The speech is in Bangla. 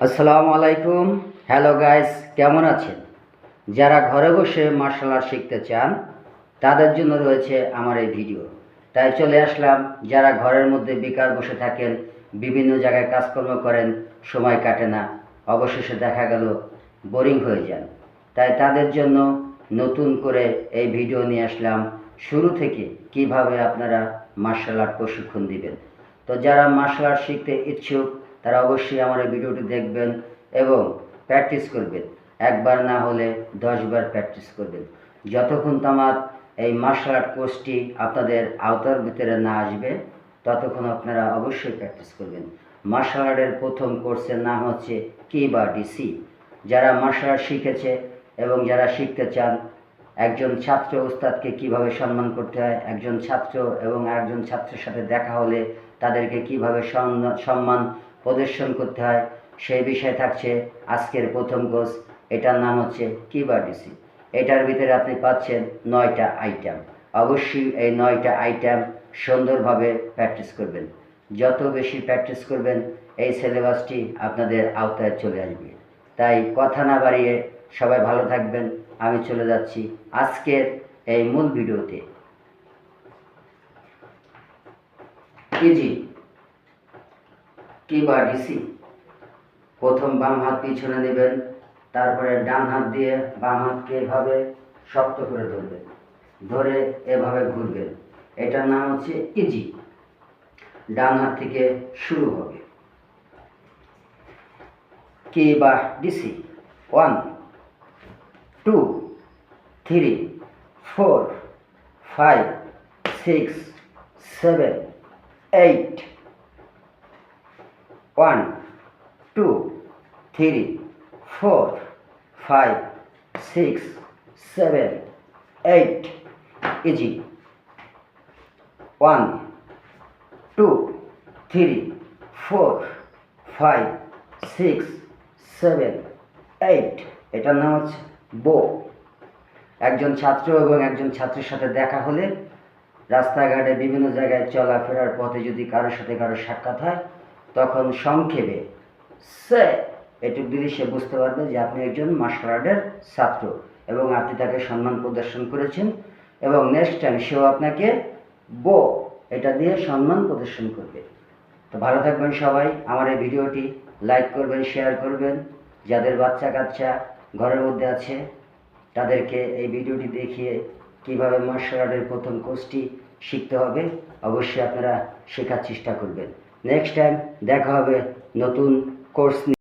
আসসালামু আলাইকুম। হ্যালো গাইস, কেমন আছেন? যারা ঘরে বসে মার্শাল আর্ট শিখতে চান তাদের জন্য রয়েছে আমার এই ভিডিও। তাই চলে আসলাম, যারা ঘরের মধ্যে বেকার বসে থাকেন, বিভিন্ন জায়গায় কাজকর্ম করেন, সময় কাটে না, অবশেষে দেখা গেল বোরিং হয়ে যান, তাই তাদের জন্য নতুন করে এই ভিডিও নিয়ে আসলাম। শুরু থেকে কিভাবে আপনারা মার্শাল আর্ট প্রশিক্ষণ দিবেন। তো যারা মার্শাল আর্ট শিখতে ইচ্ছুক তারা অবশ্যই আমার এই ভিডিওটি দেখবেন এবং প্র্যাকটিস করবেন। একবার না হলে 10 বার প্র্যাকটিস করবেন, যতক্ষণ আমার এই মার্শাল আর্ট কোর্সটি আপনাদের আওতার ভিতরে না আসবে ততক্ষণ আপনারা অবশ্যই প্র্যাকটিস করবেন। মার্শাল আর্টের প্রথম কোর্সের নাম হচ্ছে KBDC। যারা মার্শাল আর্ট শিখেছে এবং যারা শিখতে চান, একজন ছাত্র ওস্তাদকে কিভাবে সম্মান করতে হয়, একজন ছাত্র এবং আরেকজন ছাত্রের সাথে দেখা হলে তাদেরকে কিভাবে সম্মান প্রদর্শন করতে হয়, সেই বিষয়ে থাকছে আজকের প্রথম কোর্স। এটার নাম হচ্ছে KBDC। এটার ভিতরে আপনি পাচ্ছেন 9টা আইটেম। অবশ্যই এই 9টা আইটেম সুন্দরভাবে প্র্যাকটিস করবেন। যত বেশি প্র্যাকটিস করবেন এই সিলেবাসটি আপনাদের আওতায় চলে আসবে। তাই কথা না বাড়িয়ে সবাই ভালো থাকবেন। আমি চলে যাচ্ছি আজকের এই মূল ভিডিওতে। KBDC। প্রথম বাম হাত পিছনে নেবেন, তারপরে ডান হাত দিয়ে বাম হাতকে এভাবে শক্ত করে ধরবেন, ধরে এভাবে ঘুরবেন। এটার নাম হচ্ছে ইজি। ডান হাত থেকে শুরু হবে। KBDC 1 2 3 4 5 6 7 8 1 2 3 4 5 6 7 8 easy. 1 2 3 4 5 6 7 8। এটার নাম হচ্ছে বো। একজন ছাত্র এবং একজন ছাত্রের সাথে দেখা হলে, রাস্তাঘাটে বিভিন্ন জায়গায় চলাফেরার পথে যদি কারোর সাথে কারো সাক্ষাৎ হয়, তখন সংক্ষেপে সে এটুকু দিলে সে বুঝতে পারবে যে আপনি একজন মার্শাল আর্টের ছাত্র এবং আপনি তাকে সম্মান প্রদর্শন করেছেন, এবং নেক্সট টাইম সেও আপনাকে বো এটা দিয়ে সম্মান প্রদর্শন করবে। তো ভালো থাকবেন সবাই। আমার এই ভিডিওটি লাইক করবেন, শেয়ার করবেন। যাদের বাচ্চা কাচ্চা ঘরের মধ্যে আছে তাদেরকে এই ভিডিওটি দেখিয়ে কিভাবে মার্শাল আর্টের প্রথম কোর্সটি শিখতে হবে অবশ্যই আপনারা শেখার চেষ্টা করবেন। নেক্সট টাইম দেখা হবে নতুন কোর্স নিয়ে।